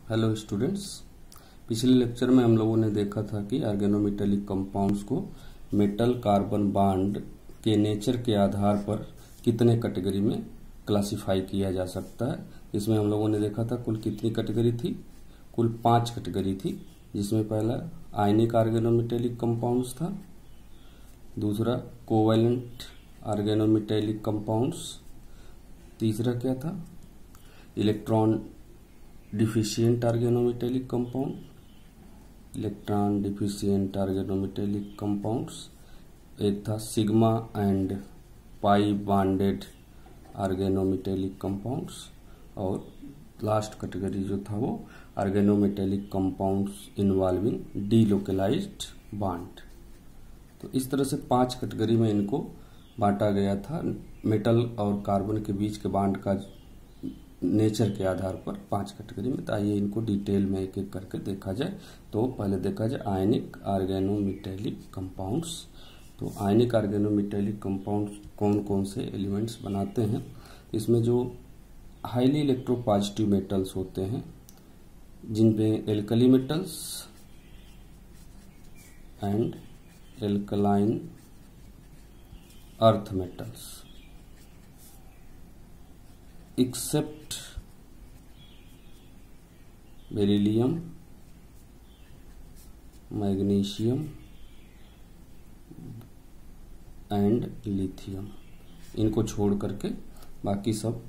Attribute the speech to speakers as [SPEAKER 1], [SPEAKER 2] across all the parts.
[SPEAKER 1] Hello students, पिछले lecture में हम लोगों ने देखा था कि ऑर्गेनोमेटेलिक कंपाउंड्स को मेटल कार्बन बॉन्ड के नेचर के आधार पर कितने कैटेगरी में क्लासिफाई किया जा सकता है। इसमें हम लोगों ने देखा था कुल कितनी कैटेगरी थी, कुल 5 कैटेगरी थी, जिसमें पहला आयनिक ऑर्गेनोमेटेलिक कंपाउंड्स था, दूसरा कोवैलेंट ऑर्गेनोमेटेलिक कंपाउंड्स, तीसरा क्या था electron deficient organometallic compound, electron deficient organometallic compounds, एक था sigma and pi bonded organometallic compounds, और लास्ट कैटेगरी जो था वो organometallic compounds involving delocalised bond. तो इस तरह से 5 कैटेगरी में इनको बांटा गया था। मेटल और कार्बन के बीच के बॉन्ड का नेचर के आधार पर 5 कैटेगरी में। तो आइए इनको डिटेल में एक एक करके देखा जाए। तो पहले देखा जाए आयनिक ऑर्गेनोमेटेलिक कंपाउंड्स। तो आयनिक ऑर्गेनोमेटेलिक कंपाउंड्स कौन कौन से एलिमेंट्स बनाते हैं। इसमें जो हाईली इलेक्ट्रोपॉजिटिव मेटल्स होते हैं, जिनमें alkali metals and alkaline earth metals accept beryllium, magnesium and lithium, इनको छोड़ करके बाकी सब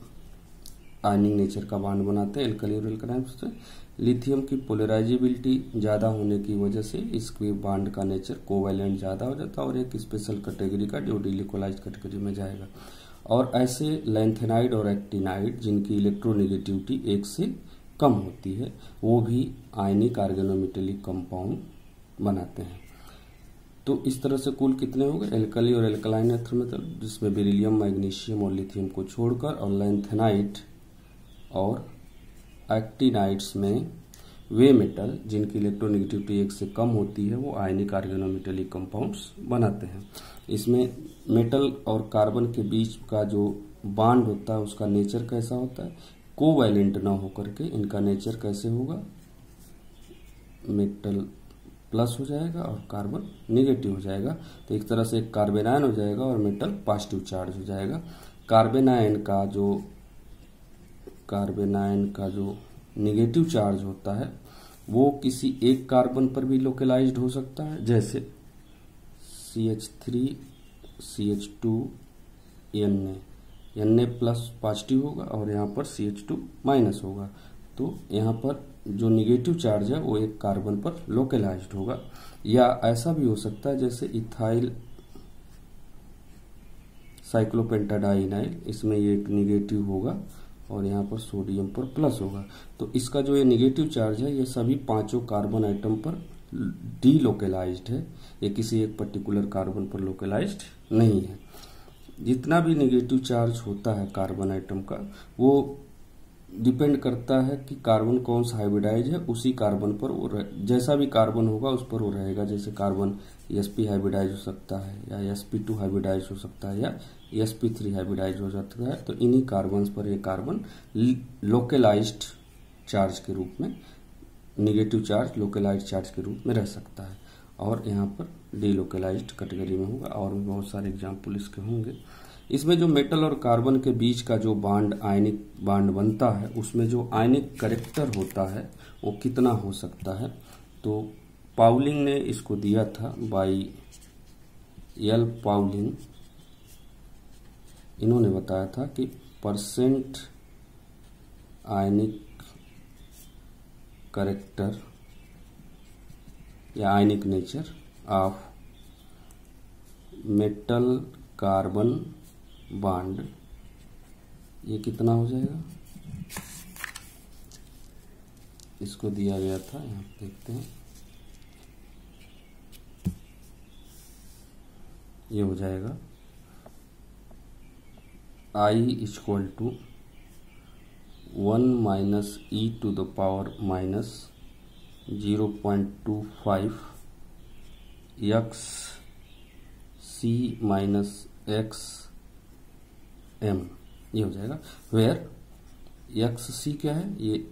[SPEAKER 1] आयनिक नेचर का बॉन्ड बनाते हैं एल्कली और एल्कलाइन से। लिथियम की पोलराइजेबिलिटी ज़्यादा होने की वजह से इसके बॉन्ड का नेचर कोवैलेंट ज़्यादा हो जाता है और एक स्पेशल कैटेगरी का जो डीलोकलाइज्ड कैटेगरी में जाएगा। और ऐसे लैंथेनाइड और एक्टिनाइड जिनकी इलेक्ट्रोनेगेटिविटी 1 से कम होती है, वो भी आयनिक ऑर्गेनोमेटेलिक कंपाउंड बनाते हैं। तो इस तरह से कुल कितने हो गए एल्कली और एल्कलाइन अर्थ मेटल, जिसमें बेरिलियम, मैग्नीशियम और लिथियम को छोड़कर, और लैंथेनाइड और एक्टिनाइड्स में वे मेटल जिनकी इलेक्ट्रोनेगेटिविटी 1 से कम होती है वो आयनिक ऑर्गेनोमेटेलिक कंपाउंड्स बनाते हैं। इसमें मेटल और कार्बन के बीच का जो बॉन्ड होता है उसका नेचर कैसा होता है, कोवैलेंट ना होकर के इनका नेचर कैसे होगा, मेटल प्लस हो जाएगा और कार्बन निगेटिव हो जाएगा। तो एक तरह से एक कार्बेनायन हो जाएगा और मेटल पॉजिटिव चार्ज हो जाएगा। कार्बेनायन का जो निगेटिव चार्ज होता है वो किसी एक कार्बन पर भी लोकलाइज्ड हो सकता है, जैसे CH3 CH2 Na plus positive होगा और यहाँ पर CH2 माइनस होगा। तो यहाँ पर जो निगेटिव चार्ज है वो एक कार्बन पर लोकलाइज्ड होगा। या ऐसा भी हो सकता है जैसे इथाइल साइक्लोपेंटाडाइनाइल, इसमें ये एक निगेटिव होगा और यहाँ पर सोडियम पर प्लस होगा। तो इसका जो ये निगेटिव चार्ज है ये सभी 5 कार्बन आइटम पर डीलोकलाइज्ड है, ये किसी एक पर्टिकुलर कार्बन पर लोकलाइज्ड नहीं है। जितना भी निगेटिव चार्ज होता है कार्बन आइटम का वो डिपेंड करता है कि कार्बन कौन सा हाइब्रिडाइज है, उसी कार्बन पर वो जैसा भी कार्बन होगा उस पर वो रहेगा। जैसे कार्बन sp हाइब्रिडाइज हो सकता है या sp2 हाइब्रिडाइज हो सकता है या sp3 हाइब्रिडाइज हो सकता है। तो इन्हीं कार्बन पर ये कार्बन लोकलाइज्ड चार्ज के रूप में, निगेटिव चार्ज लोकलाइज्ड चार्ज के रूप में रह सकता है और यहाँ पर डीलोकलाइज्ड कैटेगरी में होगा। और भी बहुत सारे एग्जाम्पल इसके होंगे। इसमें जो मेटल और कार्बन के बीच का जो बॉन्ड आयनिक बॉन्ड बनता है उसमें जो आयनिक कैरेक्टर होता है वो कितना हो सकता है। तो पाउलिंग ने इसको दिया था, बाई एल पाउलिंग, इन्होंने बताया था कि परसेंट आयनिक कैरेक्टर या ionic nature of metal carbon bond, ये कितना हो जाएगा, इसको दिया गया था। यहाँ देखते हैं, ये हो जाएगा I equal to 1 minus e⁻ -0.25 x c minus x m, ये हो जाएगा। वेयर XC क्या है, ये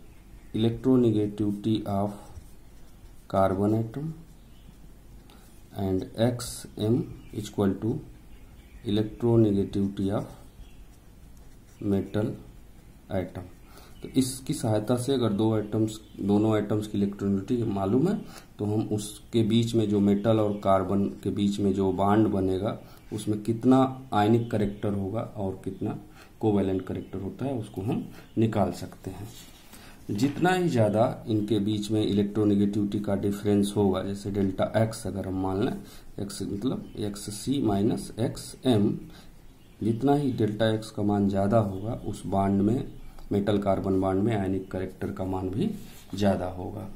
[SPEAKER 1] electronegativity of carbon atom and xm is equal to electronegativity of metal atom। तो इसकी सहायता से अगर दोनों एटम्स की इलेक्ट्रोनेगेटिविटी मालूम है तो हम उसके बीच में जो मेटल और कार्बन के बीच में जो बॉन्ड बनेगा उसमें कितना आयनिक कैरेक्टर होगा और कितना कोवैलेंट कैरेक्टर होता है उसको हम निकाल सकते हैं। जितना ही ज़्यादा इनके बीच में इलेक्ट्रोनेगेटिविटी का डिफरेंस होगा, जैसे डेल्टा एक्स अगर हम मान लें, एक्स मतलब एक्स सी माइनस एक्स एम, जितना ही डेल्टा एक्स का मान ज़्यादा होगा उस बॉन्ड में, मेटल कार्बन बॉन्ड में आयनिक कैरेक्टर का मान भी ज़्यादा होगा।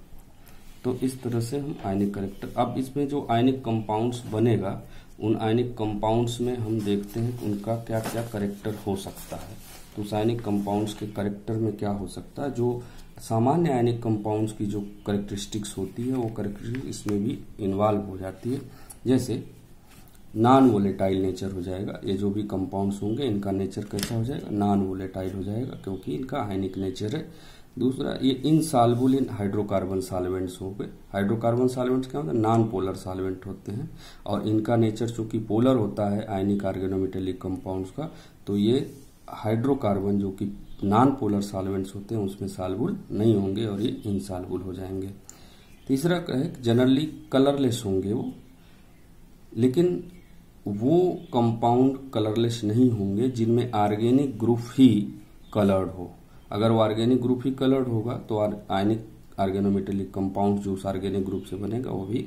[SPEAKER 1] तो इस तरह से हम आयनिक कैरेक्टर, अब इसमें जो आयनिक कंपाउंड्स बनेगा उन आयनिक कंपाउंड्स में हम देखते हैं कि उनका क्या क्या कैरेक्टर हो सकता है। तो उस आयनिक कंपाउंड्स के कैरेक्टर में क्या हो सकता है, जो सामान्य आयनिक कंपाउंड्स की जो कैरेक्टरिस्टिक्स होती है वो कैरेक्टरिस्टिक्स इसमें भी इन्वॉल्व हो जाती है। जैसे नॉन वोलेटाइल नेचर हो जाएगा, ये जो भी कंपाउंड्स होंगे इनका नेचर कैसा हो जाएगा, नॉन वोलेटाइल हो जाएगा क्योंकि इनका आयनिक नेचर है। दूसरा, ये इनसॉल्युबल इन हाइड्रोकार्बन सॉल्वेंट्स हो गए। हाइड्रोकार्बन सॉल्वेंट्स क्या होता है, नॉन पोलर सॉल्वेंट होते हैं और इनका नेचर चूंकि पोलर होता है आयनिक ऑर्गेनोमेटेलिक कंपाउंड्स का, तो ये हाइड्रोकार्बन जो कि नॉन पोलर सॉल्वेंट्स होते हैं उसमें सॉल्युबल नहीं होंगे और ये इनसॉल्युबल हो जाएंगे। तीसरा है जनरली कलरलेस होंगे वो, लेकिन वो कंपाउंड कलरलेस नहीं होंगे जिनमें ऑर्गेनिक ग्रुप ही कलर्ड हो। अगर वो ऑर्गेनिक ग्रुप ही कलर्ड होगा तो आयनिक ऑर्गेनोमेटेलिक कंपाउंड जो उस ऑर्गेनिक ग्रुप से बनेगा वो भी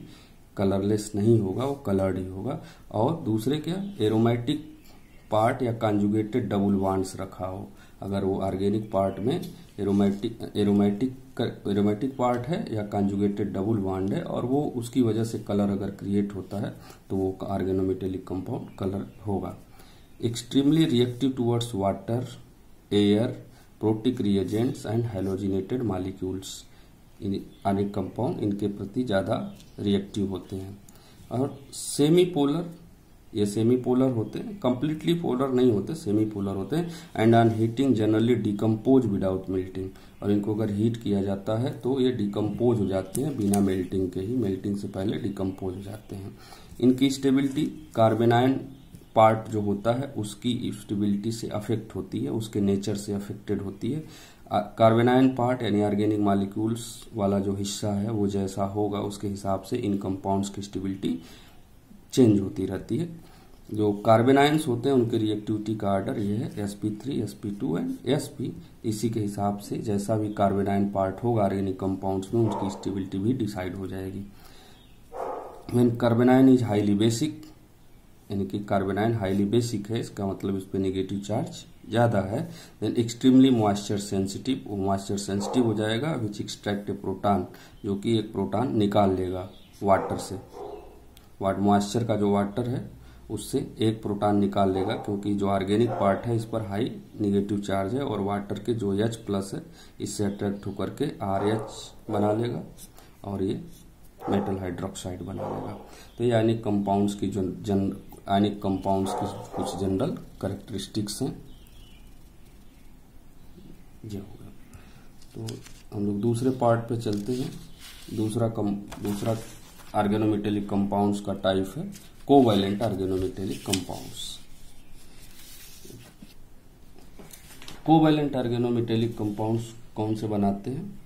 [SPEAKER 1] कलरलेस नहीं होगा, वो कलर्ड ही होगा। और दूसरे क्या, एरोमेटिक पार्ट या कॉन्जुगेटेड डबल बॉन्ड्स रखा हो। अगर वो ऑर्गेनिक पार्ट में एरोमेटिक पार्ट है या कॉन्जुगेटेड डबल बॉन्ड है और वो उसकी वजह से कलर अगर क्रिएट होता है तो वो ऑर्गेनोमेटेलिक कंपाउंड कलर होगा। Extremely reactive towards water, air, protic reagents and halogenated molecules, अनेक कंपाउंड इनके प्रति ज्यादा रिएक्टिव होते हैं। और सेमी पोलर, ये सेमी पोलर होते हैं, कंप्लीटली पोलर नहीं होते, सेमी पोलर होते हैं। And on heating generally decompose without melting, और इनको अगर हीट किया जाता है तो ये डिकम्पोज हो जाते हैं बिना मेल्टिंग के ही, मेल्टिंग से पहले डिकम्पोज हो जाते हैं। इनकी स्टेबिलिटी कार्बेनाइन पार्ट जो होता है उसकी स्टेबिलिटी से अफेक्ट होती है, उसके नेचर से अफेक्टेड होती है। कार्बेनाइन पार्ट यानी ऑर्गेनिक मॉलिक्यूल्स वाला जो हिस्सा है वो जैसा होगा उसके हिसाब से इन कंपाउंड्स की स्टेबिलिटी चेंज होती रहती है। जो कार्बेनाइंस होते हैं उनके रिएक्टिविटी का ऑर्डर ये है sp3, sp2 एंड sp। इसी के हिसाब से जैसा भी कार्बेनाइन पार्ट होगा ऑर्गेनिक कंपाउंड्स में उसकी स्टेबिलिटी भी डिसाइड हो जाएगी। व्हेन कार्बेनाइन इज हाईली बेसिक, यानी कि कार्बेनाइन हाईली बेसिक है, इसका मतलब इस पे नेगेटिव चार्ज ज्यादा है। देन एक्सट्रीमली मॉइस्चर सेंसिटिव, वो मॉइस्चर सेंसिटिव हो जाएगा, विच एक्सट्रैक्ट ए प्रोटॉन, जो कि एक प्रोटॉन निकाल लेगा वाटर से। मॉइस्चर का जो वाटर है उससे एक प्रोटॉन निकाल लेगा, क्योंकि जो ऑर्गेनिक पार्ट है इस पर हाई नेगेटिव चार्ज है और वाटर के जो H प्लस है इससे अट्रैक्ट होकर के RH बना लेगा और ये मेटल हाइड्रोक्साइड बना लेगा। तो ये आयनिक कंपाउंड्स की आयनिक कंपाउंड्स की कुछ जनरल कैरेक्टरिस्टिक्स हैं। ये हो गया। तो हम लोग दूसरे पार्ट पे चलते हैं। दूसरा ऑर्गेनोमेटेलिक कंपाउंड्स का टाइप है covalent organometallic compounds. Covalent organometallic compounds कौन से बनाते हैं?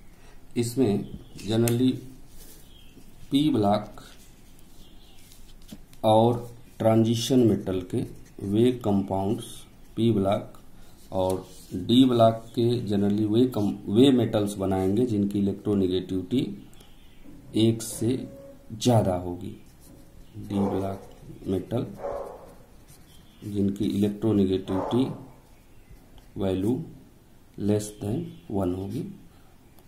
[SPEAKER 1] इसमें जनरली p ब्लॉक और ट्रांजिशन मेटल के वे कंपाउंड्स, p ब्लॉक और d ब्लॉक के जनरली वे मेटल्स बनाएंगे जिनकी इलेक्ट्रोनेगेटिविटी 1 से ज्यादा होगी। d ब्लॉक मेटल जिनकी इलेक्ट्रोनेगेटिविटी वैल्यू लेस देन 1 होगी,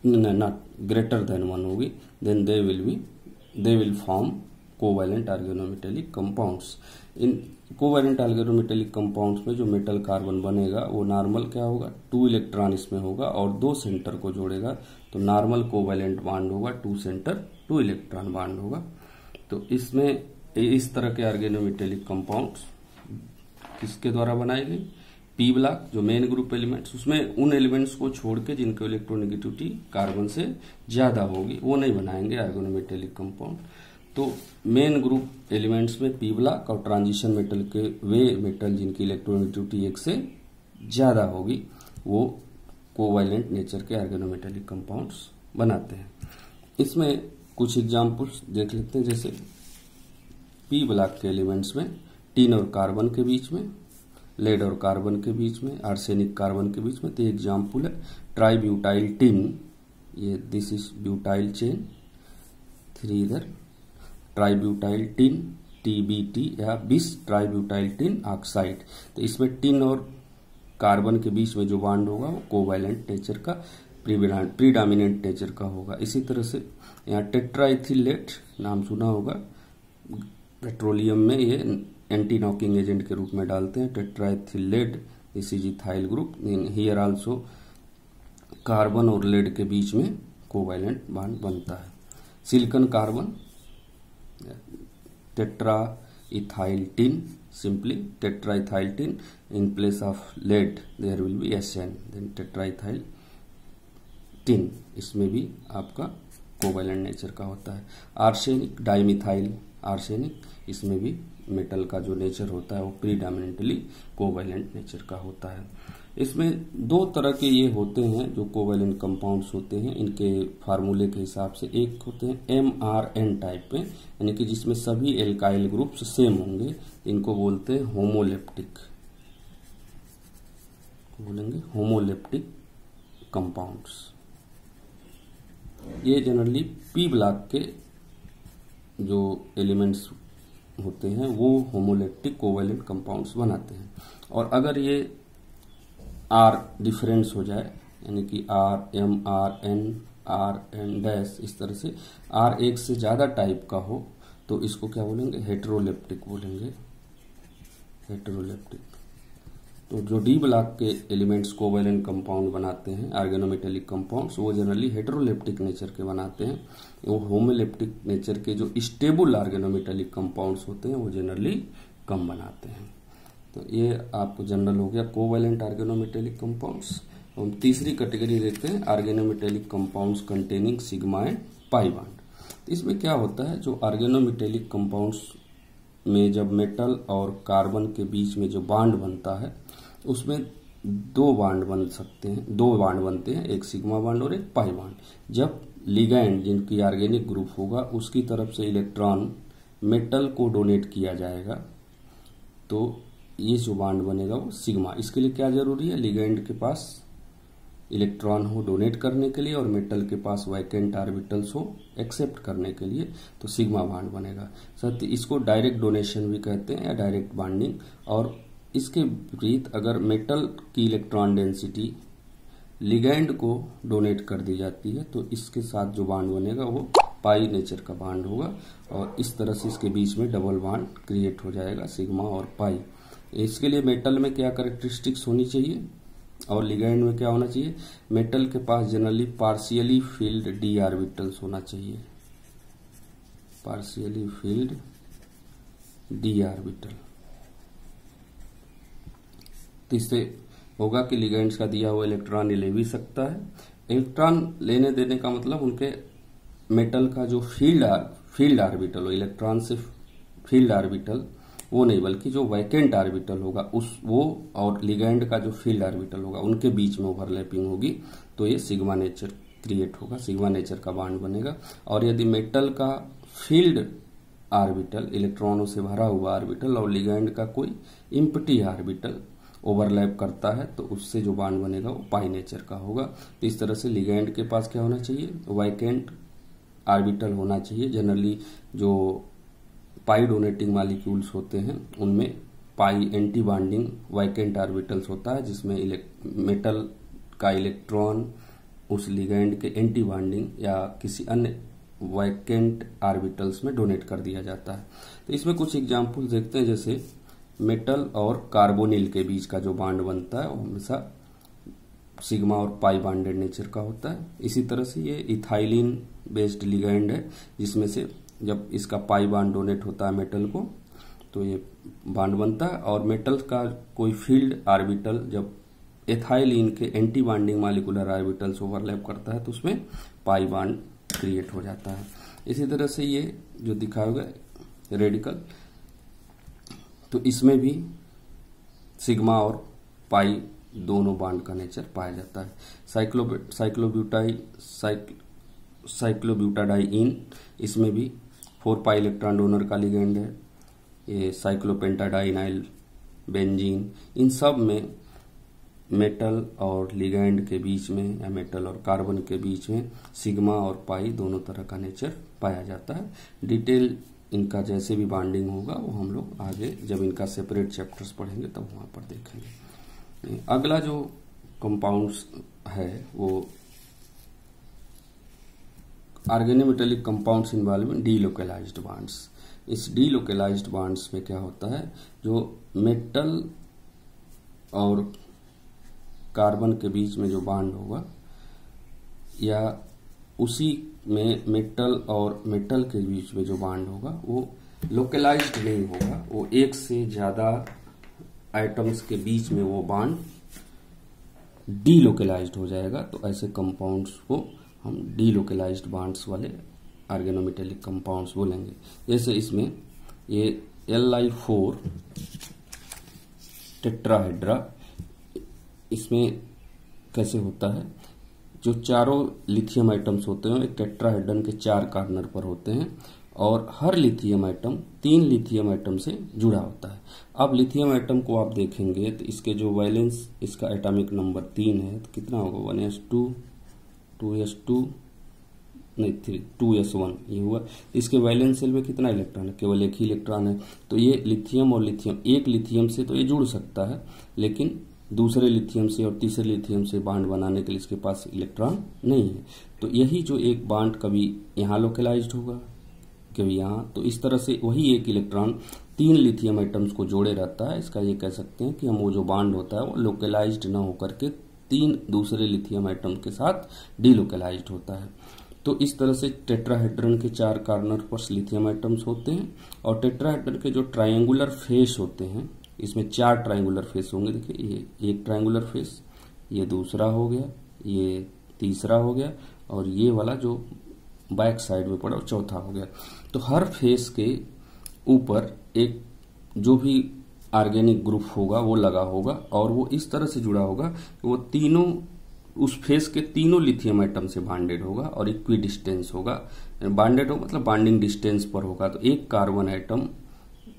[SPEAKER 1] नॉट ग्रेटर देन 1 होगी, then they will form covalent organometallic compounds. इन कोवैलेंट ऑर्गेनोमेटेलिक कंपाउंड्स में जो मेटल कार्बन बनेगा वो नॉर्मल क्या होगा, 2 इलेक्ट्रॉन इसमें होगा और 2 सेंटर को जोड़ेगा, तो नॉर्मल कोवैलेंट बॉन्ड होगा, 2 सेंटर 2 इलेक्ट्रॉन बॉन्ड होगा। तो इसमें इस तरह के ऑर्गेनोमेटेलिक कंपाउंड्स किसके द्वारा बनाए गए? पी ब्लॉक जो मेन ग्रुप एलिमेंट्स, उसमें उन एलिमेंट्स को छोड़ के जिनको इलेक्ट्रोनेगेटिविटी कार्बन से ज्यादा होगी वो नहीं बनाएंगे ऑर्गेनोमेटेलिक कंपाउंड। तो मेन ग्रुप एलिमेंट्स में पी ब्लॉक और ट्रांजिशन मेटल के वे मेटल जिनकी इलेक्ट्रोनेगेटिविटी 1 से ज्यादा होगी वो कोवैलेंट नेचर के ऑर्गेनोमेटेलिक कंपाउंड्स बनाते हैं। इसमें कुछ एग्जांपल्स देख लेते हैं, जैसे पी ब्लॉक के एलिमेंट्स में टिन और कार्बन के बीच में, लेड और कार्बन के बीच में, आर्सेनिक कार्बन के बीच में। तो एग्जाम्पल है ट्राईब्यूटाइल टिन, ये दिस इज ब्यूटाइल चेन 3 इधर, ट्राईब्यूटाइल टिन TBT या बिस ट्राईब्यूटाइल टिन ऑक्साइड। तो इसमें टिन और कार्बन के बीच में जो बॉन्ड होगा वो कोवैलेंट नेचर का, प्रीडोमिनेंट नेचर का होगा। इसी तरह से यहाँ टेट्राइथिलेट नाम सुना होगा, पेट्रोलियम में ये एंटी नॉकिंग एजेंट के रूप में डालते हैं। Tetraethyl lead this is ethyl group, here also carbon और लेड के बीच में कोवैलेंट बॉन्ड बनता है। Silicon carbon tetra ethyl tin, simply tetraethyl tin, in place of lead there will be SN, then tetraethyl tin, इसमें भी आपका कोवैलेंट नेचर का होता है। आर्सेनिक डाइमिथाइल आर्सेनिक, इसमें भी मेटल का जो नेचर होता है वो प्रीडोमिनेंटली कोवैलेंट नेचर का होता है। इसमें 2 तरह के ये होते हैं जो कोवैलेंट कंपाउंड्स होते हैं, इनके फार्मूले के हिसाब से। एक होते हैं MRN टाइप में, यानी कि जिसमें सभी एल्काइल ग्रुप्स सेम होंगे, इनको बोलते हैं होमोलेप्टिक, बोलेंगे होमोलेप्टिक कंपाउंड्स। ये जनरली पी ब्लॉक के जो एलिमेंट्स होते हैं वो होमोलेप्टिक कोवैलेंट कंपाउंड्स बनाते हैं। और अगर ये R डिफरेंस हो जाए, यानी कि RMRN डैश, इस तरह से R एक से ज्यादा टाइप का हो तो इसको क्या बोलेंगे, हेटेरोलेप्टिक बोलेंगे, हेटेरोलेप्टिक। तो जो डी ब्लॉक के एलिमेंट्स कोवैलेंट कंपाउंड बनाते हैं ऑर्गेनोमेटेलिक कंपाउंड्स, वो जनरली हेटेरोलेप्टिक नेचर के बनाते हैं। वो होमोलेप्टिक नेचर के जो स्टेबल ऑर्गेनोमेटेलिक कंपाउंड्स होते हैं वो जनरली कम बनाते हैं। तो ये आपको जनरल हो गया कोवैलेंट ऑर्गेनोमेटेलिक कंपाउंड्स। हम तीसरी कैटेगरी देखते हैं organometallic compounds containing sigma and pi bond. इसमें क्या होता है, जो ऑर्गेनोमेटेलिक कंपाउंड्स में जब मेटल और कार्बन के बीच में जो बॉन्ड बनता है उसमें 2 बॉन्ड बन सकते हैं, 2 बॉन्ड बनते हैं, एक सिग्मा बॉन्ड और एक पाई बॉन्ड। जब लिगैंड जिनकी ऑर्गेनिक ग्रुप होगा उसकी तरफ से इलेक्ट्रॉन मेटल को डोनेट किया जाएगा तो ये जो बॉन्ड बनेगा वो सिग्मा। इसके लिए क्या जरूरी है, लिगैंड के पास इलेक्ट्रॉन हो डोनेट करने के लिए और मेटल के पास वैकेंट ऑर्बिटल्स हो एक्सेप्ट करने के लिए, तो सिग्मा बॉन्ड बनेगा। सत्य इसको डायरेक्ट डोनेशन भी कहते हैं या डायरेक्ट बॉन्डिंग। और इसके विपरीत अगर मेटल की इलेक्ट्रॉन डेंसिटी लिगैंड को डोनेट कर दी जाती है तो इसके साथ जो बॉन्ड बनेगा वो पाई नेचर का बॉन्ड होगा और इस तरह से इसके बीच में डबल बॉन्ड क्रिएट हो जाएगा, सिग्मा और पाई। इसके लिए मेटल में क्या कैरेक्टरिस्टिक्स होनी चाहिए और लिगैंड में क्या होना चाहिए, मेटल के पास generally partially filled d orbitals होना चाहिए, पार्शियली फील्ड डी ऑर्बिटल। इससे होगा कि लिगैंड्स का दिया हुआ इलेक्ट्रॉन ले भी सकता है। इलेक्ट्रॉन लेने देने का मतलब उनके मेटल का जो फील्ड ऑर्बिटल हो, इलेक्ट्रॉन से फील्ड ऑर्बिटल वो नहीं बल्कि जो वैकेंट ऑर्बिटल होगा उस वो और लिगैंड का जो फील्ड ऑर्बिटल होगा उनके बीच में ओवरलैपिंग होगी तो ये सिग्मा नेचर क्रिएट होगा, सिग्मा नेचर का बॉन्ड बनेगा। और यदि मेटल का फील्ड ऑर्बिटल इलेक्ट्रॉनों से भरा हुआ ऑर्बिटल और लिगैंड का कोई इम्प्टी ऑर्बिटल ओवरलैप करता है तो उससे जो बॉन्ड बनेगा वो पाई नेचर का होगा। तो इस तरह से लिगैंड के पास क्या होना चाहिए, वैकेंट ऑर्बिटल होना चाहिए। जनरली जो पाई डोनेटिंग मॉलिक्यूल्स होते हैं उनमें पाई एंटी बॉन्डिंग वैकेंट ऑर्बिटल्स होता है जिसमें मेटल का इलेक्ट्रॉन उस लिगैंड के एंटी बॉन्डिंग या किसी अन्य वैकेंट ऑर्बिटल्स में डोनेट कर दिया जाता है। तो इसमें कुछ एग्जांपल देखते हैं, जैसे मेटल और कार्बोनिल के बीच का जो बॉन्ड बनता है वो हमेशा सिग्मा और पाई बॉन्डेड नेचर का होता है। इसी तरह से ये इथाइलिन बेस्ड लिगैंड है जिसमें से जब इसका पाई बॉन्ड डोनेट होता है मेटल को तो ये बॉन्ड बनता है। और मेटल का कोई फील्ड ऑर्बिटल जब एथाइलिन के anti bonding molecular orbitals overlap करता है तो उसमें पाई बॉन्ड क्रिएट हो जाता है। इसी तरह से ये जो दिखाया रेडिकल, तो इसमें भी सिग्मा और पाई दोनों बॉन्ड का नेचर पाया जाता है। साइक्लोब्यूटाडाइन, इसमें भी 4 पाई इलेक्ट्रॉन डोनर का लिगेंड है। ये साइक्लोपेंटाडाइनाइल बेंजीन, इन सब में मेटल और लिगैंड के बीच में या मेटल और कार्बन के बीच में सिग्मा और पाई दोनों तरह का नेचर पाया जाता है। डिटेल इनका जैसे भी बॉन्डिंग होगा वो हम लोग आगे जब इनका सेपरेट चैप्टर्स पढ़ेंगे तब वहां पर देखेंगे। अगला जो कंपाउंड्स है वो organometallic compounds involving delocalised bonds. इस डीलोकलाइज्ड बॉन्ड्स में क्या होता है, जो मेटल और कार्बन के बीच में जो बॉन्ड होगा या उसी में मेटल और मेटल के बीच में जो बॉन्ड होगा वो लोकलाइज्ड नहीं होगा, वो एक से ज्यादा आइटम्स के बीच में वो बॉन्ड डीलोकलाइज्ड हो जाएगा। तो ऐसे कंपाउंड्स को हम डीलोकलाइज्ड बॉन्ड्स वाले ऑर्गेनोमेटेलिक कंपाउंड्स बोलेंगे। जैसे इसमें ये Li4 टेट्राहेड्रा, इसमें कैसे होता है, जो चारों लिथियम आइटम्स होते हैं एक टेट्राहेड्रन के 4 कॉर्नर पर होते हैं और हर लिथियम आइटम 3 लिथियम आइटम से जुड़ा होता है। अब लिथियम आइटम को आप देखेंगे तो इसके जो वैलेंस, इसका एटॉमिक नंबर 3 है, तो कितना होगा 1s2 2s2 नहीं 2s1 ये हुआ। इसके वैलेंस शेल में कितना इलेक्ट्रॉन है, केवल एक ही इलेक्ट्रॉन है। तो ये लिथियम और लिथियम, एक लिथियम से तो ये जुड़ सकता है लेकिन दूसरे लिथियम से और तीसरे लिथियम से बॉन्ड बनाने के लिए इसके पास इलेक्ट्रॉन नहीं है। तो यही जो एक बॉन्ड कभी यहाँ लोकलाइज्ड होगा कभी यहाँ, तो इस तरह से वही एक इलेक्ट्रॉन 3 लिथियम आइटम्स को जोड़े रहता है। इसका ये कह सकते हैं कि हम वो जो बॉन्ड होता है वो लोकलाइज्ड न होकर के 3 दूसरे लिथियम आइटम के साथ डीलोकलाइज्ड होता है। तो इस तरह से टेट्राहेड्रन के 4 कॉर्नर पर लिथियम आइटम्स होते हैं और टेट्राहेड्रन के जो ट्रायंगुलर फेस होते हैं, इसमें 4 ट्रायंगुलर फेस होंगे। देखिए ये एक ट्रायंगुलर फेस, ये दूसरा हो गया, ये तीसरा हो गया और ये वाला जो बैक साइड में पड़ा वो चौथा हो गया। तो हर फेस के ऊपर एक जो भी ऑर्गेनिक ग्रुप होगा वो लगा होगा और वो इस तरह से जुड़ा होगा कि वो तीनों उस फेस के तीनों लिथियम आइटम से बॉन्डेड होगा और इक्वी डिस्टेंस होगा। बॉन्डेड हो मतलब बॉन्डिंग डिस्टेंस पर होगा। तो एक कार्बन आइटम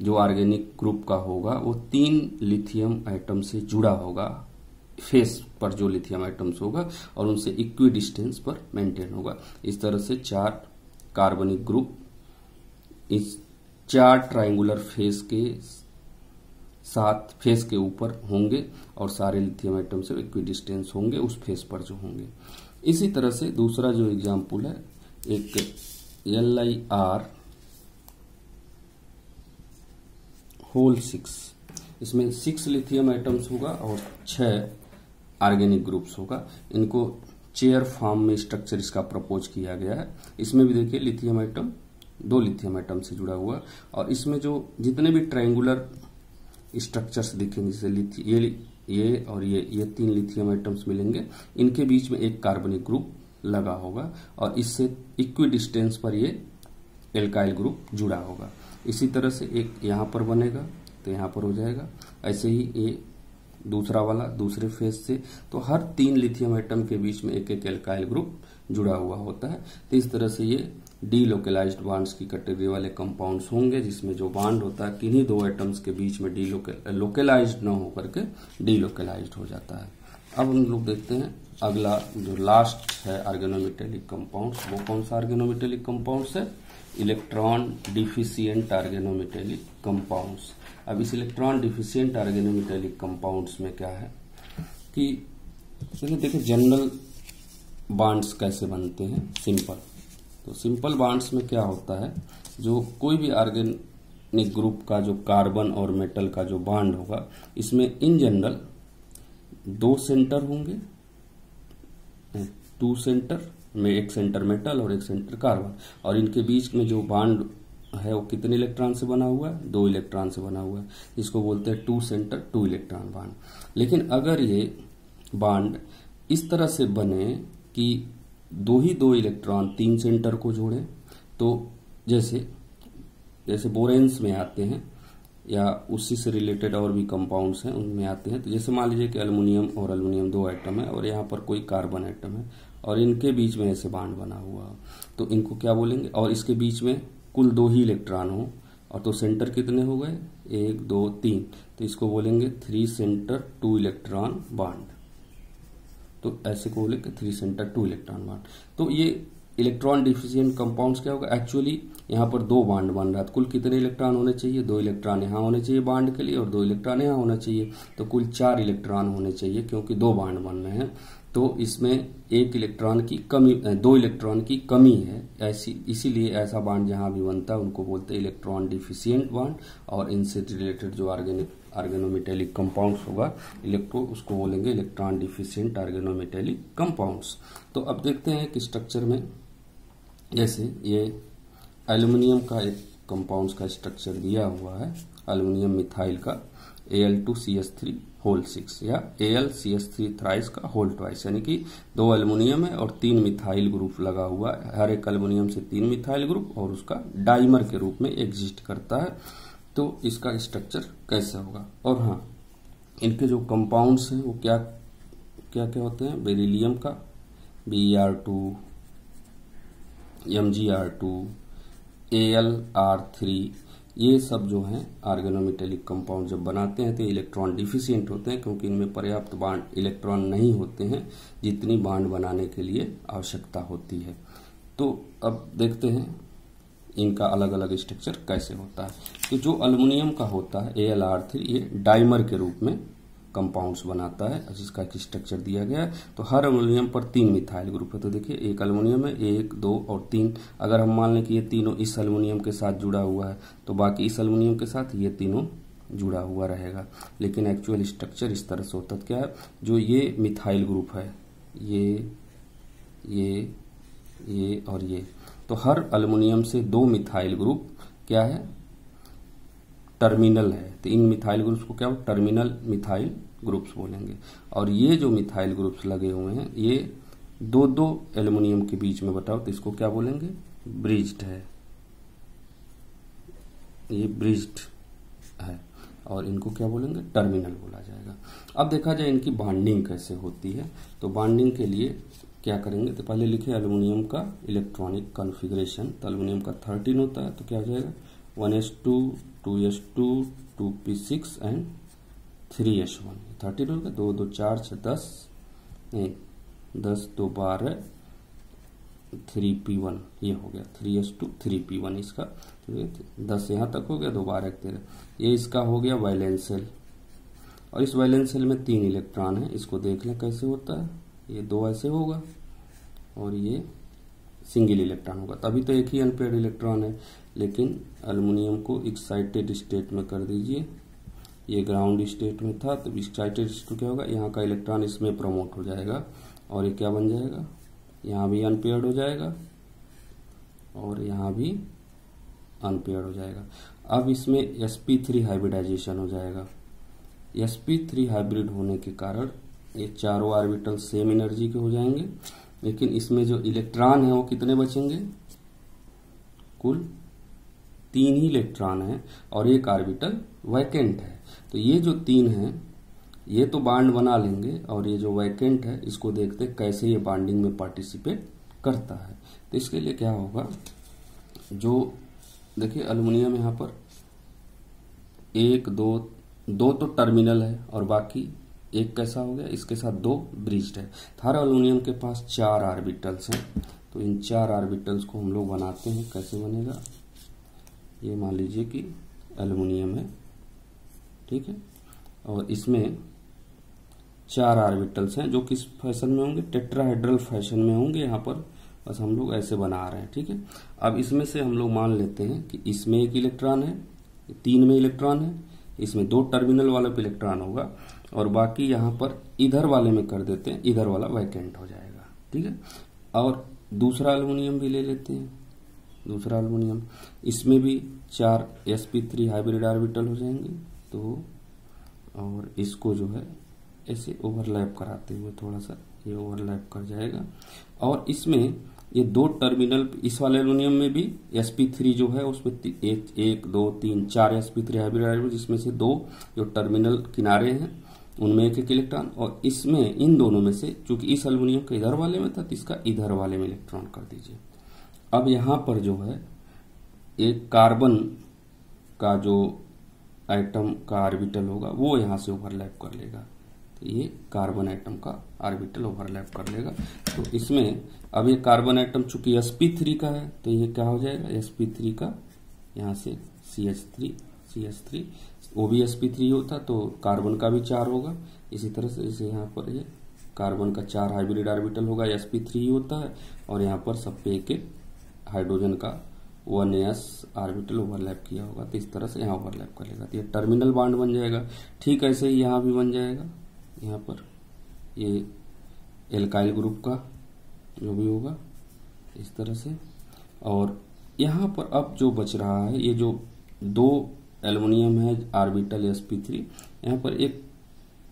[SPEAKER 1] जो ऑर्गेनिक ग्रुप का होगा वो 3 लिथियम आइटम से जुड़ा होगा, फेस पर जो लिथियम आइटम्स होगा और उनसे इक्वी डिस्टेंस पर मेंटेन होगा। इस तरह से 4 कार्बनिक ग्रुप इस 4 ट्रायंगुलर फेस के साथ फेस के ऊपर होंगे और सारे लिथियम आइटम से इक्वी डिस्टेंस होंगे उस फेस पर जो होंगे। इसी तरह से दूसरा जो एग्जाम्पल है एक LIR होल 6, इसमें 6 लिथियम आइटम्स होगा और 6 ऑर्गेनिक ग्रुप्स होगा। इनको चेयर फॉर्म में स्ट्रक्चर इसका प्रपोज किया गया है। इसमें भी देखिए लिथियम आइटम 2 लिथियम आइटम से जुड़ा हुआ और इसमें जो जितने भी ट्रायंगुलर स्ट्रक्चर्स दिखेंगे जैसे ये और ये 3 लिथियम आइटम्स मिलेंगे, इनके बीच में एक कार्बनिक ग्रुप लगा होगा और इससे इक्वी डिस्टेंस पर ये एल्काइल ग्रुप जुड़ा होगा। इसी तरह से एक यहाँ पर बनेगा तो यहाँ पर हो जाएगा, ऐसे ही ये दूसरा वाला दूसरे फेस से। तो हर 3 लिथियम आइटम के बीच में एक एक एल्काइल ग्रुप जुड़ा हुआ होता है। तो इस तरह से ये डीलोकलाइज्ड बॉन्ड्स की कैटेगरी वाले कंपाउंड्स होंगे जिसमें जो बॉन्ड होता है किन्हीं 2 आइटम्स के बीच में लोकलाइज्ड न होकर के डीलोकलाइज्ड हो जाता है। अब हम लोग देखते हैं अगला जो लास्ट है ऑर्गेनोमेटेलिक कंपाउंड्स, वो कौन सा ऑर्गेनोमेटेलिक कंपाउंड्स है, इलेक्ट्रॉन डिफिशिएंट ऑर्गेनोमेटेलिक कंपाउंड्स। अब इस इलेक्ट्रॉन डिफिशिएंट ऑर्गेनोमेटेलिक कंपाउंड्स में क्या है कि देखिए जनरल बॉन्ड्स कैसे बनते हैं, सिंपल। तो सिंपल बॉन्ड्स में क्या होता है, जो कोई भी ऑर्गेनिक ग्रुप का जो कार्बन और मेटल का जो बॉन्ड होगा इसमें इन जनरल 2 सेंटर होंगे, 2 सेंटर में एक सेंटर मेटल और एक सेंटर कार्बन, और इनके बीच में जो बॉन्ड है वो कितने इलेक्ट्रॉन से बना हुआ है, 2 इलेक्ट्रॉन से बना हुआ है, इसको बोलते हैं 2 सेंटर 2 इलेक्ट्रॉन बांड। लेकिन अगर ये बांड इस तरह से बने कि 2 इलेक्ट्रॉन 3 सेंटर को जोड़े, तो जैसे बोरेन्स में आते हैं या उसी से रिलेटेड और भी कंपाउंड्स हैं उनमें आते हैं। तो जैसे मान लीजिए कि एल्युमिनियम और एल्युमिनियम 2 एटम है और यहाँ पर कोई कार्बन एटम है और इनके बीच में ऐसे बांड बना हुआ हो, तो इनको क्या बोलेंगे, और इसके बीच में कुल 2 ही इलेक्ट्रॉन हो, और तो सेंटर कितने हो गए, 1 2 3, तो इसको बोलेंगे 3 सेंटर 2 इलेक्ट्रॉन बांड। तो ऐसे को बोलेंगे 3 सेंटर 2 इलेक्ट्रॉन बांड। तो ये इलेक्ट्रॉन डिफिशिएंट कंपाउंड्स क्या होगा, एक्चुअली यहाँ पर 2 बांड बन रहा है, तो कुल कितने इलेक्ट्रॉन होने चाहिए, 2 इलेक्ट्रॉन यहाँ होने चाहिए बांड के लिए और 2 इलेक्ट्रॉन यहाँ होना चाहिए, तो कुल 4 इलेक्ट्रॉन होने चाहिए क्योंकि 2 बांड बन रहे हैं। तो इसमें 1 इलेक्ट्रॉन की कमी, 2 इलेक्ट्रॉन की कमी है, ऐसी इसीलिए ऐसा बांड जहां भी बनता है उनको बोलते हैं इलेक्ट्रॉन डिफिशिएंट बांड। और इनसे रिलेटेड जो ऑर्गेनोमेटेलिक कंपाउंड्स होगा उसको बोलेंगे इलेक्ट्रॉन डिफिशिएंट ऑर्गेनोमेटेलिक कंपाउंड्स। तो अब देखते हैं कि स्ट्रक्चर में, जैसे ये एल्युमिनियम का एक कंपाउंड्स का स्ट्रक्चर दिया हुआ है, एल्युमिनियम मिथाइल का Al2CH3 होल 6 या AlCH3 थ्राइस का होल ट्वाइस, यानी कि 2 एल्युमिनियम है और 3 मिथाइल ग्रुप लगा हुआ है। हर एक एल्युमिनियम से 3 मिथाइल ग्रुप और उसका डाइमर के रूप में एग्जिस्ट करता है। तो इसका स्ट्रक्चर कैसे होगा, और हाँ इनके जो कंपाउंड्स हैं वो क्या क्या क्या होते हैं, बेरिलियम का Ber2, Mgr2, Alr3, ये सब जो हैं ऑर्गेनोमेटेलिक कंपाउंड जब बनाते हैं तो इलेक्ट्रॉन डिफिशिएंट होते हैं क्योंकि इनमें पर्याप्त बांड इलेक्ट्रॉन नहीं होते हैं जितनी बांड बनाने के लिए आवश्यकता होती है। तो अब देखते हैं इनका अलग अलग स्ट्रक्चर कैसे होता है। तो जो एल्युमिनियम का होता है Alr3, ये डाइमर के रूप में कंपाउंड्स बनाता है जिसका एक स्ट्रक्चर दिया गया है। तो हर एल्युमिनियम पर 3 मिथाइल ग्रुप है, तो देखिए एक एल्युमिनियम है, 1 2 और 3। अगर हम मान लें कि ये तीनों इस एल्युमिनियम के साथ जुड़ा हुआ है तो बाकी इस एल्युमिनियम के साथ ये तीनों जुड़ा हुआ रहेगा। लेकिन एक्चुअल स्ट्रक्चर इस तरह से होता है, क्या है, जो ये मिथाइल ग्रुप है, ये और ये, तो हर एल्युमिनियम से 2 मिथाइल ग्रुप क्या है, टर्मिनल है। तो इन मिथाइल ग्रुप्स को क्या टर्मिनल मिथाइल ग्रुप्स बोलेंगे। और ये जो मिथाइल ग्रुप्स लगे हुए हैं ये 2 एल्युमिनियम के बीच में बताओ तो इसको क्या बोलेंगे, ब्रिज्ड है, ये ब्रिज्ड है, और इनको क्या बोलेंगे, टर्मिनल बोला जाएगा। अब देखा जाए इनकी बॉन्डिंग कैसे होती है। तो बॉन्डिंग के लिए क्या करेंगे, तो पहले लिखे एल्युमिनियम का इलेक्ट्रॉनिक कॉन्फ़िगरेशन। तो एल्युमिनियम का 13 होता है, तो क्या हो जाएगा 1s2 2s2 2p6 and 3s1। 13 हो गया, 2 2 4 6 10 नहीं 10 2 12 3p1, ये हो गया 3s2 3p1 इसका, 10 यहाँ तक हो गया, 2 12 13। ये इसका हो गया वैलेंस शेल, और इस वैलेंस शेल में 3 इलेक्ट्रॉन है। इसको देख लें कैसे होता है, ये 2 ऐसे होगा और ये सिंगल इलेक्ट्रॉन होगा, तभी तो एक ही अनपेयर्ड इलेक्ट्रॉन है। लेकिन एल्युमिनियम को एक्साइटेड स्टेट में कर दीजिए, ये ग्राउंड स्टेट में था, तो एक्साइटेड स्टेट क्या होगा, यहाँ का इलेक्ट्रॉन इसमें प्रमोट हो जाएगा और ये क्या बन जाएगा, यहाँ भी अनपेयर्ड हो जाएगा और यहाँ भी अनपेयर्ड हो जाएगा। अब इसमें sp3 हाइब्रिडाइजेशन हो जाएगा। sp3 हाइब्रिड होने के कारण ये चारों ऑर्बिटल सेम एनर्जी के हो जाएंगे, लेकिन इसमें जो इलेक्ट्रॉन है वो कितने बचेंगे, कुल 3 ही इलेक्ट्रॉन है और एक ऑर्बिटल वैकेंट है। तो ये जो 3 हैं ये तो बांड बना लेंगे, और ये जो वैकेंट है इसको देखते कैसे ये बांडिंग में पार्टिसिपेट करता है। तो इसके लिए क्या होगा, जो देखिए एल्युमिनियम यहाँ पर 1 2 तो टर्मिनल है और बाकी एक कैसा हो गया, इसके साथ 2 ब्रिज्ड है। हर एल्युमिनियम के पास 4 ऑर्बिटल्स हैं, तो इन 4 ऑर्बिटल्स को हम लोग बनाते हैं। कैसे बनेगा, ये मान लीजिए कि एल्युमिनियम है, ठीक है, और इसमें 4 ऑर्बिटल्स हैं जो किस फैशन में होंगे, टेट्राहेड्रल फैशन में होंगे। यहाँ पर बस हम लोग ऐसे बना रहे हैं, ठीक है। अब इसमें से हम लोग मान लेते हैं कि इसमें 1 इलेक्ट्रॉन है, 3 में इलेक्ट्रॉन है, इसमें 2 टर्मिनल वाले पे इलेक्ट्रॉन होगा और बाकी यहाँ पर इधर वाले में कर देते हैं, इधर वाला वैकेंट हो जाएगा, ठीक है। और दूसरा एल्युमिनियम भी ले लेते हैं, दूसरा एल्युमिनियम, इसमें भी 4 sp3 हाइब्रिड ऑर्बिटल हो जाएंगे। तो और इसको जो है ऐसे ओवरलैप कराते हुए थोड़ा सा ये ओवरलैप कर जाएगा। और इसमें ये 2 टर्मिनल, इस वाले एल्युमिनियम में भी sp3 जो है उसमें 1 2 3 4 sp3 हाइब्रिड ऑर्बिटल, जिसमें से 2 जो टर्मिनल किनारे हैं उनमें एक इलेक्ट्रॉन, और इसमें इन दोनों में से चूंकि इस एल्युमिनियम का इधर वाले में था तो इसका इधर वाले में इलेक्ट्रॉन कर दीजिए। अब यहां पर जो है एक कार्बन का जो एटम का ऑर्बिटल होगा वो यहां से ओवरलैप कर लेगा, तो ये कार्बन एटम का ऑर्बिटल ओवरलैप कर लेगा। तो इसमें अब ये कार्बन एटम चूंकि sp3 का है तो ये क्या हो जाएगा, sp3 का यहाँ से CH3 वो भी sp3 होता तो कार्बन का भी 4 होगा। इसी तरह से इसे यहाँ पर ये कार्बन का 4 हाइब्रिड ऑर्बिटल होगा, sp3 ही होता है, और यहाँ पर सब पे एक हाइड्रोजन का 1s ऑर्बिटल ओवरलैप किया होगा। तो इस तरह से यहाँ ओवरलैप करेगा तो ये टर्मिनल बॉन्ड बन जाएगा। ठीक ऐसे ही यहाँ भी बन जाएगा, यहाँ पर ये एल्काइल ग्रुप का जो भी होगा इस तरह से। और यहाँ पर अब जो बच रहा है ये जो 2 एल्युमिनियम है ऑर्बिटल sp3, यहाँ पर एक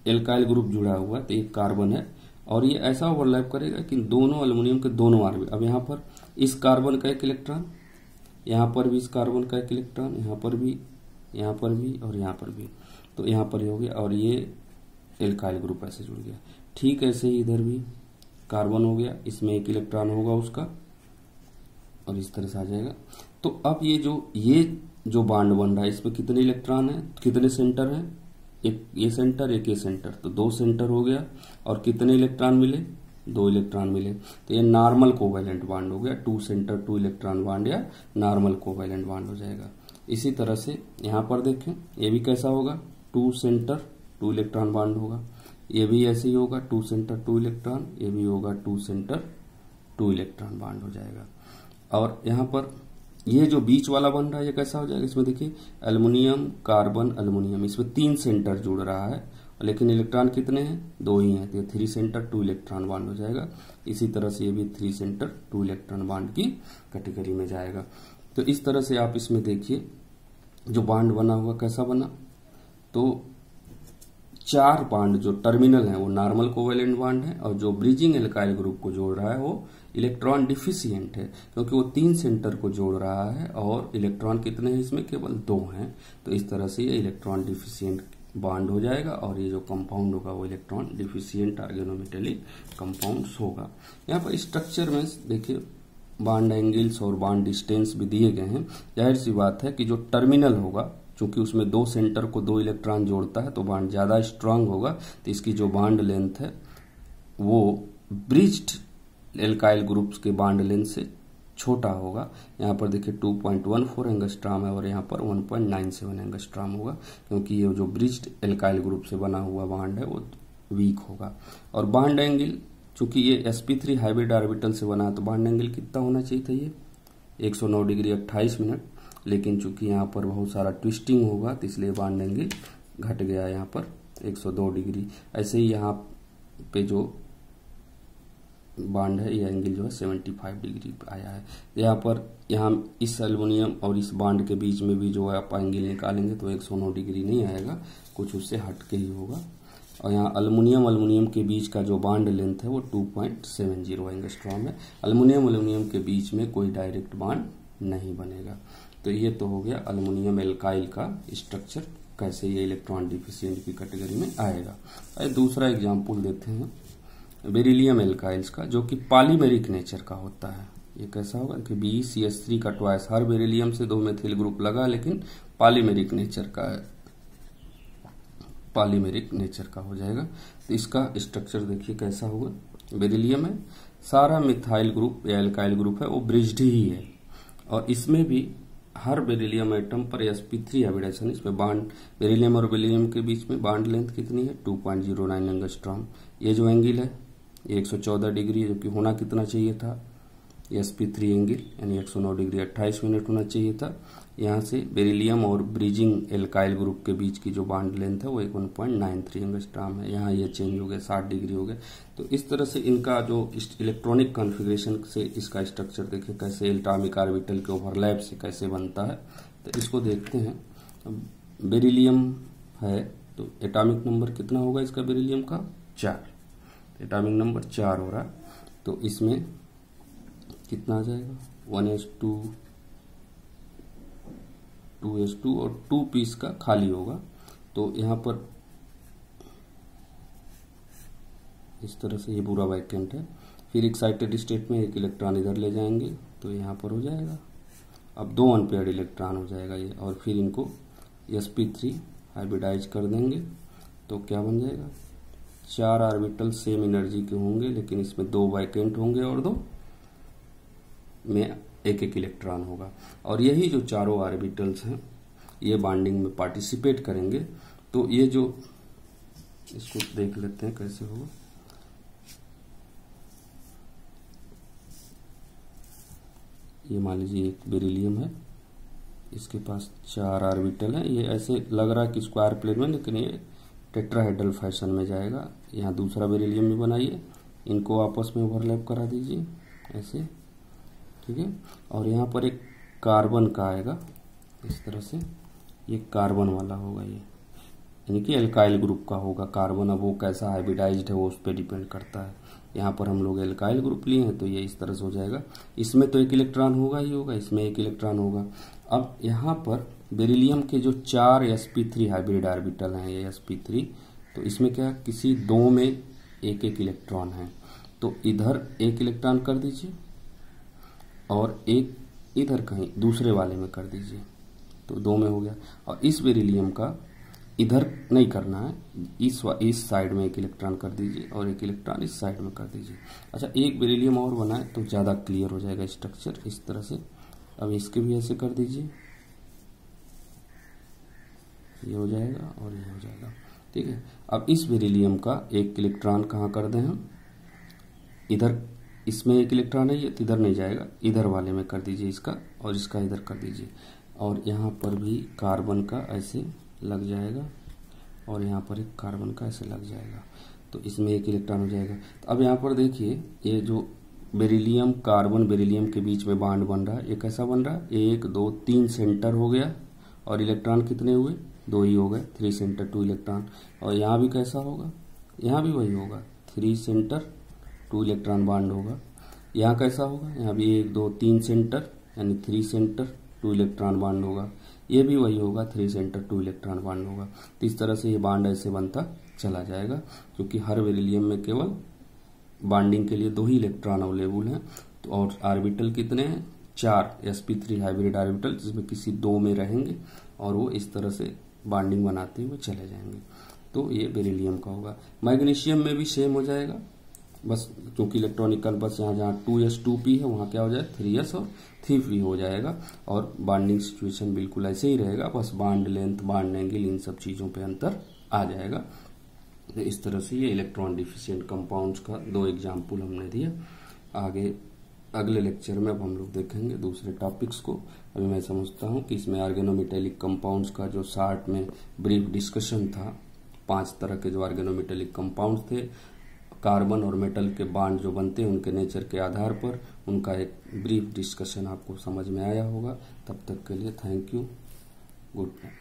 [SPEAKER 1] एल्काइल ग्रुप जुड़ा हुआ है तो एक कार्बन है, और ये ऐसा ओवरलैप करेगा कि दोनों एल्युमिनियम के दोनों ऑर्बिटल, अब यहाँ पर इस कार्बन का एक इलेक्ट्रॉन, यहाँ पर भी इस कार्बन का एक इलेक्ट्रॉन, यहाँ पर भी और यहाँ पर भी, तो यहाँ पर हो गया, और ये एल्काइल ग्रुप ऐसे जुड़ गया। ठीक ऐसे ही इधर भी कार्बन हो गया, इसमें एक इलेक्ट्रॉन होगा उसका, और इस तरह से आ जाएगा। तो अब ये जो बॉन्ड बन रहा है इसमें कितने इलेक्ट्रॉन है, कितने सेंटर हैं, एक ये सेंटर एक ये सेंटर, तो 2 सेंटर हो गया, और कितने इलेक्ट्रॉन मिले, 2 इलेक्ट्रॉन मिले, तो ये नॉर्मल कोवैलेंट बॉन्ड हो गया। 2 सेंटर 2 इलेक्ट्रॉन बॉन्ड या नॉर्मल कोवैलेंट बॉन्ड हो जाएगा। इसी तरह से यहाँ पर देखें ये भी कैसा होगा, 2 सेंटर 2 इलेक्ट्रॉन बॉन्ड होगा, ये भी ऐसे ही होगा 2 सेंटर 2 इलेक्ट्रॉन, ये भी होगा 2 सेंटर 2 इलेक्ट्रॉन बॉन्ड हो जाएगा। और यहाँ पर ये जो बीच वाला बन रहा है ये कैसा हो जाएगा, इसमें देखिए एल्युमिनियम कार्बन एल्युमिनियम, इसमें 3 सेंटर जुड़ रहा है, लेकिन इलेक्ट्रॉन कितने हैं, 2 ही हैं, तो 3 सेंटर 2 इलेक्ट्रॉन बॉन्ड हो जाएगा। इसी तरह से ये भी 3 सेंटर 2 इलेक्ट्रॉन बॉन्ड की कैटेगरी में जाएगा। तो इस तरह से आप इसमें देखिए जो बॉन्ड बना हुआ कैसा बना, तो 4 बॉन्ड जो टर्मिनल है वो नॉर्मल कोवैलेंट बॉन्ड है, और जो ब्रिजिंग एल्काइल ग्रुप को जोड़ रहा है वो इलेक्ट्रॉन डिफिशिएंट है, क्योंकि वो 3 सेंटर को जोड़ रहा है और इलेक्ट्रॉन कितने हैं इसमें, केवल 2 हैं। तो इस तरह से ये इलेक्ट्रॉन डिफिशिएंट बॉन्ड हो जाएगा, और ये जो कंपाउंड होगा वो इलेक्ट्रॉन डिफिशिएंट ऑर्गेनोमेटेलिक कंपाउंड्स होगा। यहाँ पर स्ट्रक्चर में देखिए बॉन्ड एंगल्स और बॉन्ड डिस्टेंस भी दिए गए हैं। जाहिर सी बात है कि जो टर्मिनल होगा, चूंकि उसमें 2 सेंटर को 2 इलेक्ट्रॉन जोड़ता है तो बॉन्ड ज्यादा स्ट्रांग होगा, तो इसकी जो बॉन्ड लेंथ है वो ब्रिज्ड एल्काइल ग्रुप्स के बॉन्ड लेंथ से छोटा होगा। यहाँ पर देखिए 2.14 एंगस्ट्रॉम है और यहाँ पर 1.97 एंगस्ट्रॉम होगा, क्योंकि ये जो ब्रिज्ड एल्काइल ग्रुप से बना हुआ बॉन्ड है वो वीक होगा। और बॉन्ड एंगल चूंकि ये sp3 हाइब्रिड ऑर्बिटल से बना है तो बॉन्ड एंगल कितना होना चाहिए था, ये 109 डिग्री 28 मिनट, लेकिन चूंकि यहाँ पर बहुत सारा ट्विस्टिंग होगा तो इसलिए बॉन्ड एंगल घट गया यहाँ पर 102 डिग्री। ऐसे ही यहाँ पे जो बॉन्ड है ये एंगल जो है 75 डिग्री पे आया है। यहाँ इस एल्युमिनियम और इस बॉन्ड के बीच में भी जो है आप एंगल निकालेंगे तो 109 डिग्री नहीं आएगा, कुछ उससे हट के ही होगा। और यहाँ अल्युमिनियम के बीच का जो बॉन्ड लेंथ है वो 2.70 एंगस्ट्रॉम है। अल्युमिनियम के बीच में कोई डायरेक्ट बॉन्ड नहीं बनेगा। तो ये तो हो गया अल्युमिनियम एल्काइल का स्ट्रक्चर, कैसे ये इलेक्ट्रॉन डिफिशिएंट की कैटेगरी में आएगा। दूसरा एग्जाम्पल देते हैं बेरिलियम एल्काइल्स का, जो कि पॉलीमेरिक नेचर का होता है। ये कैसा होगा कि BeCH3 का ट्वाइस, हर बेरिलियम से 2 मेथिल ग्रुप लगा, लेकिन पॉलीमेरिक नेचर का है, पॉलीमेरिक नेचर का हो जाएगा। तो इसका स्ट्रक्चर देखिए कैसा होगा, बेरिलियम है, सारा मिथाइल ग्रुप या एल्काइल ग्रुप है वो ब्रिज्ड ही है, और इसमें भी हर बेरिलियम एटम पर sp3 हाइब्रिडाइजेशन, इसमें बॉन्ड बेरिलियम और बेरिलियम के बीच में बॉन्ड लेंथ कितनी है 2.09 एंगस्ट्रॉम। ये जो एंगल है ये 114 डिग्री है, जो कि होना कितना चाहिए था sp3 एंगल यानी 109 डिग्री 28 मिनट होना चाहिए था। यहाँ से बेरिलियम और ब्रिजिंग एल्काइल ग्रुप के बीच की जो बॉन्ड लेंथ है वो 1.93 एंगस्ट्रॉम है। यहाँ ये चेंज हो गया, 60 डिग्री हो गया। तो इस तरह से इनका जो इलेक्ट्रॉनिक कॉन्फ़िगरेशन से इसका स्ट्रक्चर देखिए कैसे एटॉमिक ऑर्बिटल के ओवरलैप से कैसे बनता है। तो इसको देखते हैं। बेरिलियम है तो एटॉमिक नंबर कितना होगा इसका बेरिलियम का? 4। एटॉमिक नंबर 4 हो रहा है। तो इसमें कितना आ जाएगा? 1s2 2s2 और 2 पीस का खाली होगा। तो यहाँ पर इस तरह से ये पूरा वैकेंट है। फिर एक्साइटेड स्टेट में एक इलेक्ट्रॉन इधर ले जाएंगे तो यहाँ पर हो जाएगा। अब 2 अनपेयर्ड इलेक्ट्रॉन हो जाएगा ये, और फिर इनको sp3 हाइब्रिडाइज कर देंगे तो क्या बन जाएगा? 4 ऑर्बिटल सेम एनर्जी के होंगे, लेकिन इसमें 2 वैकेंट होंगे और 2 में एक इलेक्ट्रॉन होगा। और यही जो चारों ऑर्बिटल्स हैं ये बॉन्डिंग में पार्टिसिपेट करेंगे। तो ये जो, इसको देख लेते हैं कैसे होगा। ये मान लीजिए एक बेरिलियम है, इसके पास 4 ऑर्बिटल है। ये ऐसे लग रहा है कि स्क्वायर प्लेन में, लेकिन ये टेट्राहेड्रल फैशन में जाएगा। यहाँ दूसरा बेरिलियम भी बनाइए, इनको आपस में ओवरलैप करा दीजिए ऐसे, ठीक है। और यहाँ पर एक कार्बन का आएगा इस तरह से, ये कार्बन वाला होगा ये, यानी कि एल्काइल ग्रुप का होगा कार्बन। अब वो कैसा हाइब्रिडाइज्ड है वो उस पर डिपेंड करता है। यहाँ पर हम लोग एल्काइल ग्रुप लिए हैं तो ये इस तरह से हो जाएगा। इसमें तो एक इलेक्ट्रॉन होगा ही होगा, इसमें एक इलेक्ट्रॉन होगा। अब यहाँ पर बेरिलियम के जो 4 sp3 हाइब्रिड ऑर्बिटल हैं, ये sp3, तो इसमें क्या किसी 2 में एक इलेक्ट्रॉन है। तो इधर एक इलेक्ट्रॉन कर दीजिए और एक इधर कहीं दूसरे वाले में कर दीजिए, तो 2 में हो गया। और इस बेरिलियम का इधर नहीं करना है, इस साइड में एक इलेक्ट्रॉन कर दीजिए और एक इलेक्ट्रॉन इस साइड में कर दीजिए। अच्छा, एक बेरिलियम और बनाए तो ज़्यादा क्लियर हो जाएगा स्ट्रक्चर इस तरह से। अब इसके भी ऐसे कर दीजिए, ये हो जाएगा और ये हो जाएगा, ठीक है। अब इस बेरिलियम का एक इलेक्ट्रॉन कहाँ कर दें हम? इधर, इसमें एक इलेक्ट्रॉन है ये, इधर नहीं जाएगा, इधर वाले में कर दीजिए इसका, और इसका इधर कर दीजिए। और यहाँ पर भी कार्बन का ऐसे लग जाएगा और यहाँ पर एक कार्बन का ऐसे लग जाएगा, तो इसमें एक इलेक्ट्रॉन हो जाएगा। तो अब यहाँ पर देखिए ये जो बेरिलियम कार्बन बेरिलियम के बीच में बॉन्ड बन रहा है, ये कैसा बन रहा है? 1 2 3 सेंटर हो गया और इलेक्ट्रॉन कितने हुए? 2 ही हो गए, 3 सेंटर 2 इलेक्ट्रॉन। और यहाँ भी कैसा होगा? यहाँ भी वही होगा, 3 सेंटर 2 इलेक्ट्रॉन बॉन्ड होगा। यहाँ कैसा होगा? यहाँ भी 1 2 3 सेंटर यानी 3 सेंटर 2 इलेक्ट्रॉन बॉन्ड होगा। ये भी वही होगा, 3 सेंटर 2 इलेक्ट्रॉन बॉन्ड होगा। तो इस तरह से ये बॉन्ड ऐसे बनता चला जाएगा, क्योंकि हर बेरिलियम में केवल बॉन्डिंग के लिए 2 ही इलेक्ट्रॉन अवेलेबल हैं। तो और ऑर्बिटल कितने हैं? 4 sp3 हाइब्रिड ऑर्बिटल, जिसमें किसी 2 में रहेंगे और वो इस तरह से बॉन्डिंग बनाते हुए चले जाएंगे। तो ये बेरिलियम का होगा। मैग्नीशियम में भी सेम हो जाएगा, बस क्योंकि इलेक्ट्रॉनिकल बस यहाँ जहाँ 2s2p है वहाँ क्या हो जाए 3s और 3p हो जाएगा। और बॉन्डिंग सिचुएशन बिल्कुल ऐसे ही रहेगा, बस bond length bond angle in सब चीज़ों पे अंतर आ जाएगा। तो इस तरह से ये इलेक्ट्रॉन डिफिशिएंट कंपाउंड्स का 2 एग्जाम्पल हमने दिया। आगे अगले लेक्चर में अब हम लोग देखेंगे दूसरे टॉपिक्स को। अभी मैं समझता हूँ कि इसमें ऑर्गेनोमेटेलिक कंपाउंड्स का जो शार्ट में ब्रीफ डिस्कशन था, 5 तरह के जो ऑर्गेनोमेटेलिक कंपाउंड्स थे, कार्बन और मेटल के बॉन्ड जो बनते हैं उनके नेचर के आधार पर, उनका एक ब्रीफ डिस्कशन आपको समझ में आया होगा। तब तक के लिए थैंक यू, गुड नाइट।